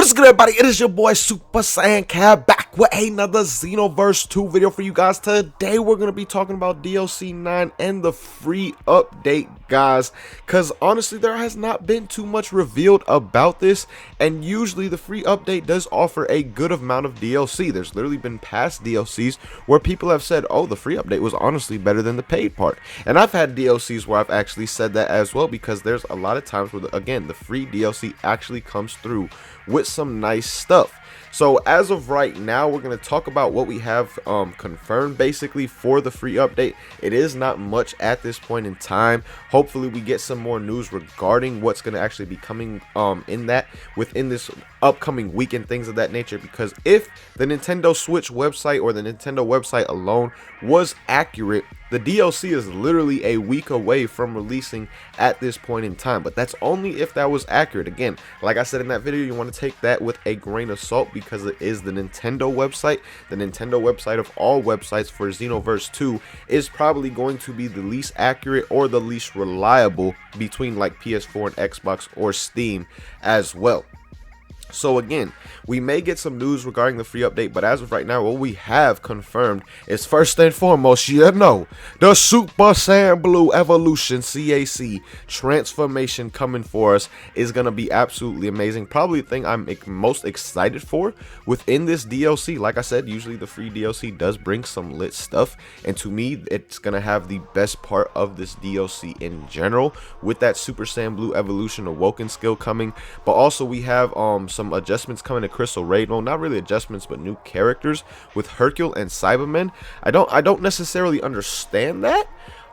What's good, everybody? It is your boy Super Saiyan Cab back with another Xenoverse 2 video for you guys. Today we're going to be talking about DLC 9 and the free update, guys, because honestly there has not been too much revealed about this, and usually the free update does offer a good amount of DLC. There's literally been past DLCs where people have said, oh, the free update was honestly better than the paid part, and I've had DLCs where I've actually said that as well, because there's a lot of times where again the free DLC actually comes through with some nice stuff. So as of right now, we're going to talk about what we have confirmed basically for the free update. It is not much at this point in time. Hopefully we get some more news regarding what's going to actually be coming within this upcoming week and things of that nature, because if the Nintendo Switch website or the Nintendo website alone was accurate, the DLC is literally a week away from releasing at this point in time. But that's only if that was accurate. Again, like I said in that video, you want to take that with a grain of salt, because it is the Nintendo website. The Nintendo website of all websites for Xenoverse 2 is probably going to be the least accurate or the least reliable between like PS4 and Xbox or Steam as well. So again, we may get some news regarding the free update, but as of right now, what we have confirmed is first and foremost, the Super Saiyan Blue Evolution CAC transformation coming for us is going to be absolutely amazing. Probably the thing I'm most excited for within this DLC. Like I said, usually the free DLC does bring some lit stuff, and to me, it's going to have the best part of this DLC in general, with that Super Saiyan Blue Evolution Awoken skill coming. But also we have some adjustments coming to Crystal Raid mode. Not really adjustments, but new characters with Hercule and Cybermen. I don't necessarily understand that.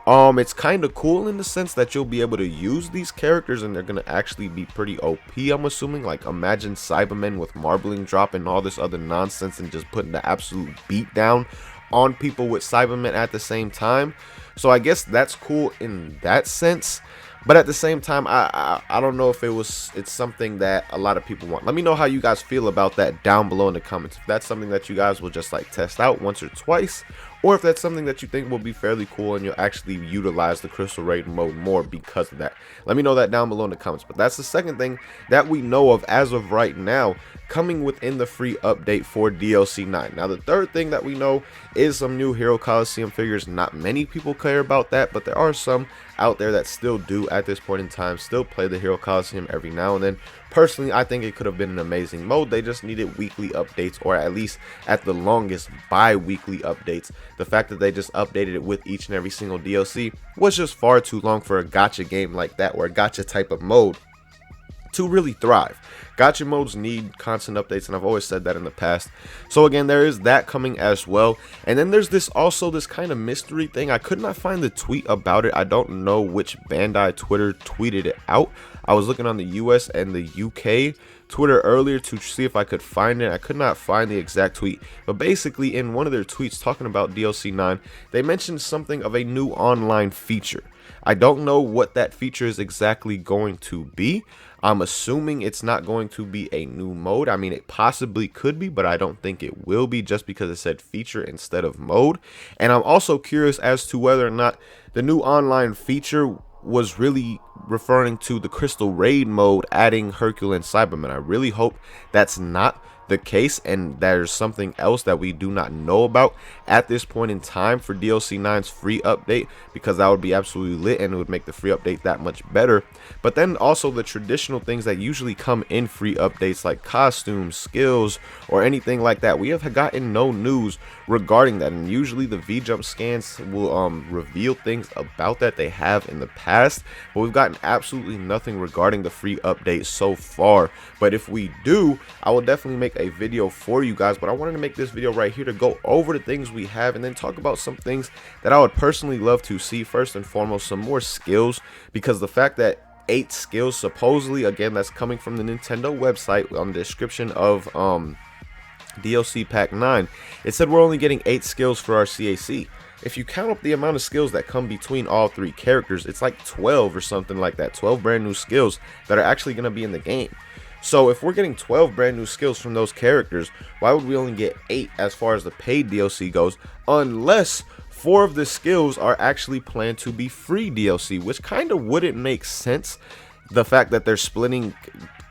It's kind of cool in the sense that you'll be able to use these characters and they're gonna actually be pretty OP, I'm assuming. Like, imagine Cybermen with marbling drop and all this other nonsense and just putting the absolute beat down on people with Cybermen at the same time. So I guess that's cool in that sense. But at the same time, I don't know if it's something that a lot of people want. Let me know how you guys feel about that down below in the comments. If that's something that you guys will just like test out once or twice, or if that's something that you think will be fairly cool and you'll actually utilize the Crystal Raid mode more because of that. Let me know that down below in the comments. But that's the second thing that we know of as of right now, coming within the free update for DLC 9. Now the third thing that we know is some new Hero Colosseum figures. Not many people care about that, but there are some out there that still do at this point in time, still play the Hero Colosseum every now and then. Personally, I think it could have been an amazing mode. They just needed weekly updates, or at least at the longest bi-weekly updates. The fact that they just updated it with each and every single DLC was just far too long for a gacha game like that, or a gacha type of mode, to really thrive. Gacha modes need constant updates, and I've always said that in the past. So again, there is that coming as well. And then there's this kind of mystery thing. I could not find the tweet about it. I don't know which Bandai Twitter tweeted it out. I was looking on the US and the UK Twitter earlier to see if I could find it. I could not find the exact tweet, but basically in one of their tweets talking about DLC 9, they mentioned something of a new online feature. I don't know what that feature is exactly going to be. I'm assuming it's not going to be a new mode. I mean, it possibly could be, but I don't think it will be, just because it said feature instead of mode. And I'm also curious as to whether or not the new online feature was really referring to the Crystal Raid mode, adding Hercule and Cybermen. I really hope that's not the case, and there's something else that we do not know about at this point in time for DLC 9's free update, because that would be absolutely lit and it would make the free update that much better. But then also the traditional things that usually come in free updates, like costumes, skills, or anything like that, we have gotten no news regarding that. And usually the V-Jump scans will reveal things about that. They have in the past, but we've gotten absolutely nothing regarding the free update so far. But if we do, I will definitely make a video for you guys. But I wanted to make this video right here to go over the things we have, and then talk about some things that I would personally love to see. First and foremost, some more skills, because the fact that 8 skills supposedly, again, that's coming from the Nintendo website on the description of DLC pack 9, it said we're only getting 8 skills for our CAC. If you count up the amount of skills that come between all 3 characters, it's like 12 or something like that. 12 brand new skills that are actually going to be in the game. So if we're getting 12 brand new skills from those characters, why would we only get 8 as far as the paid DLC goes, unless 4 of the skills are actually planned to be free DLC, which kind of wouldn't make sense. The fact that they're splitting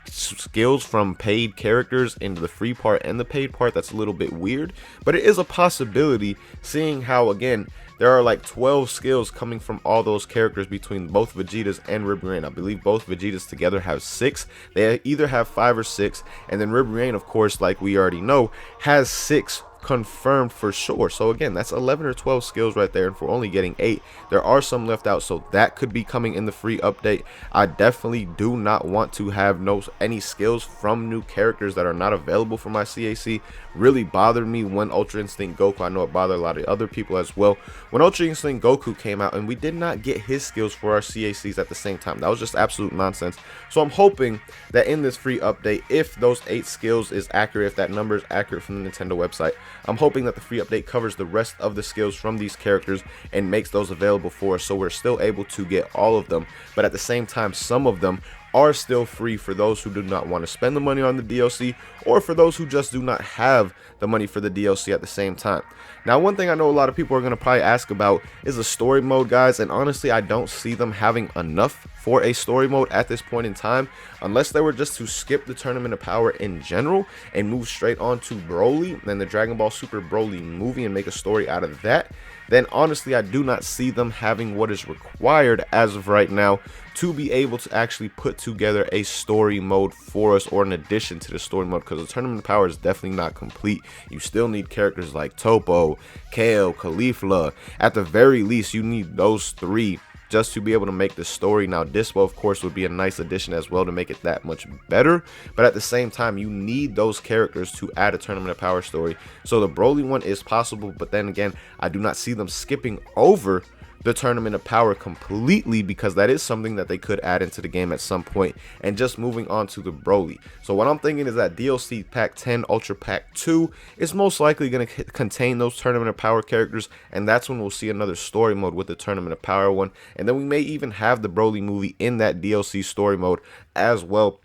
skills from paid characters into the free part and the paid part, that's a little bit weird, but it is a possibility, seeing how, again, there are like 12 skills coming from all those characters between both Vegeta's and Ribrianne. I believe both Vegeta's together have 6. They either have 5 or 6, and then Ribrianne, of course, like we already know, has 6 confirmed for sure. So again, that's 11 or 12 skills right there, and for only getting 8, there are some left out, so that could be coming in the free update. I definitely do not want to have any skills from new characters that are not available for my CAC. Really bothered me when Ultra Instinct Goku, I know it bothered a lot of other people as well, when Ultra Instinct Goku came out and we did not get his skills for our CACs at the same time. That was just absolute nonsense. So I'm hoping that in this free update, if those 8 skills is accurate, if that number is accurate from the Nintendo website, I'm hoping that the free update covers the rest of the skills from these characters and makes those available for us, so we're still able to get all of them, but at the same time, some of them are still free for those who do not want to spend the money on the DLC, or for those who just do not have the money for the DLC at the same time. Now, one thing I know a lot of people are going to probably ask about is a story mode, guys, and honestly, I don't see them having enough for a story mode at this point in time, unless they were just to skip the Tournament of Power in general and move straight on to Broly and the Dragon Ball Super Broly movie and make a story out of that. Then honestly, I do not see them having what is required as of right now to be able to actually put together a story mode for us, or an addition to the story mode, because the Tournament of Power is definitely not complete. You still need characters like Topo, Kale, Caulifla. At the very least, you need those 3 just to be able to make the story. Now, Dispo, of course, would be a nice addition as well to make it that much better, but at the same time, you need those characters to add a Tournament of Power story. So the Broly one is possible, but then again, I do not see them skipping over the Tournament of Power completely, because that is something that they could add into the game at some point, and just moving on to the Broly. So what I'm thinking is that DLC Pack 10 Ultra Pack 2 is most likely going to contain those Tournament of Power characters, and that's when we'll see another story mode with the Tournament of Power one, and then we may even have the Broly movie in that DLC story mode as well,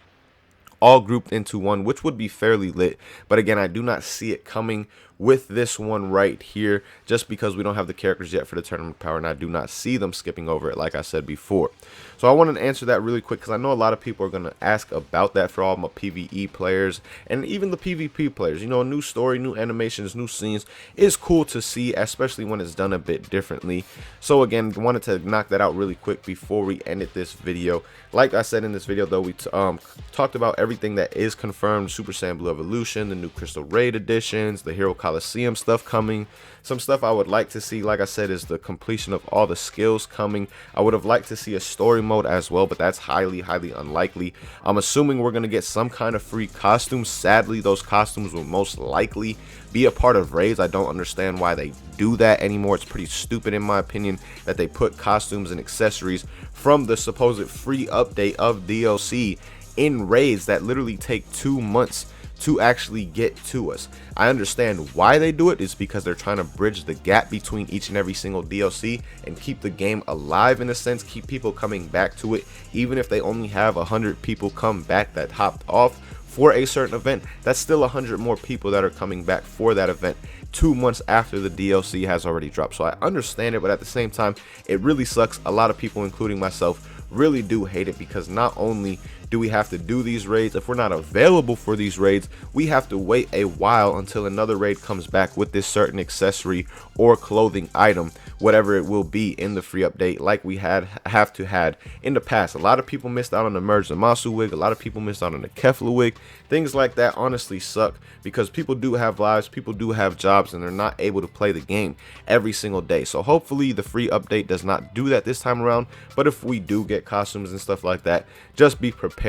all grouped into one, which would be fairly lit. But again, I do not see it coming with this one right here, just because we don't have the characters yet for the Tournament of Power, and I do not see them skipping over it, like I said before. So I wanted to answer that really quick, because I know a lot of people are going to ask about that for all my PvE players and even the PvP players. You know, a new story, new animations, new scenes is cool to see, especially when it's done a bit differently. So again, wanted to knock that out really quick before we ended this video. Like I said in this video, though, we talked about everything that is confirmed: Super Saiyan Blue Evolution, the new Crystal Raid editions, the Hero Colosseum stuff coming. Some stuff I would like to see, like I said, is the completion of all the skills coming. I would have liked to see a story mode as well, but that's highly unlikely. I'm assuming we're going to get some kind of free costumes. Sadly, those costumes will most likely be a part of raids. I don't understand why they do that anymore. It's pretty stupid, in my opinion, that they put costumes and accessories from the supposed free update of DLC in raids that literally take 2 months to actually get to us. I understand why they do it. It's because they're trying to bridge the gap between each and every single DLC and keep the game alive, in a sense, keep people coming back to it. Even if they only have 100 people come back that hopped off for a certain event, that's still 100 more people that are coming back for that event 2 months after the DLC has already dropped. So I understand it, but at the same time, it really sucks. A lot of people, including myself, really do hate it, because not only do we have to do these raids, if we're not available for these raids, we have to wait a while until another raid comes back with this certain accessory or clothing item, whatever it will be in the free update, like we have had in the past. A lot of people missed out on the Merge Zamasu wig, a lot of people missed out on the Kefla wig. Things like that honestly suck, because people do have lives, people do have jobs, and they're not able to play the game every single day. So hopefully the free update does not do that this time around, but if we do get costumes and stuff like that, just be prepared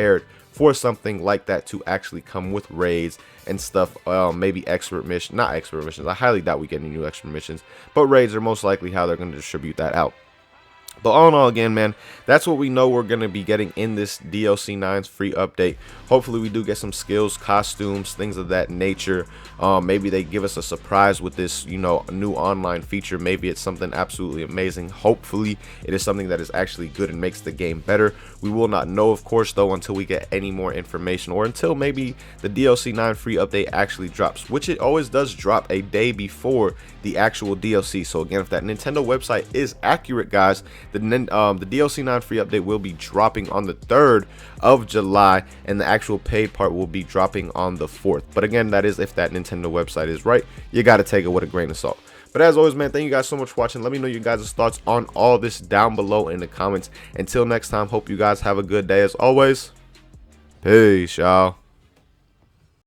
for something like that to actually come with raids and stuff. Maybe expert mission, not expert missions. I highly doubt we get any new expert missions, but raids are most likely how they're going to distribute that out. But all in all, again, man, that's what we know we're going to be getting in this DLC 9's free update. Hopefully we do get some skills, costumes, things of that nature. Maybe they give us a surprise with this, you know, new online feature. Maybe it's something absolutely amazing. Hopefully it is something that is actually good and makes the game better. We will not know, of course, though, until we get any more information, or until maybe the DLC 9 free update actually drops, which it always does drop a day before the actual DLC. So again, if that Nintendo website is accurate, guys, The DLC 9 free update will be dropping on the 3rd of July, and the actual paid part will be dropping on the 4th. But again, that is if that Nintendo website is right. You got to take it with a grain of salt. But as always, man, thank you guys so much for watching. Let me know your guys' thoughts on all this down below in the comments. Until next time, hope you guys have a good day. As always, peace, y'all.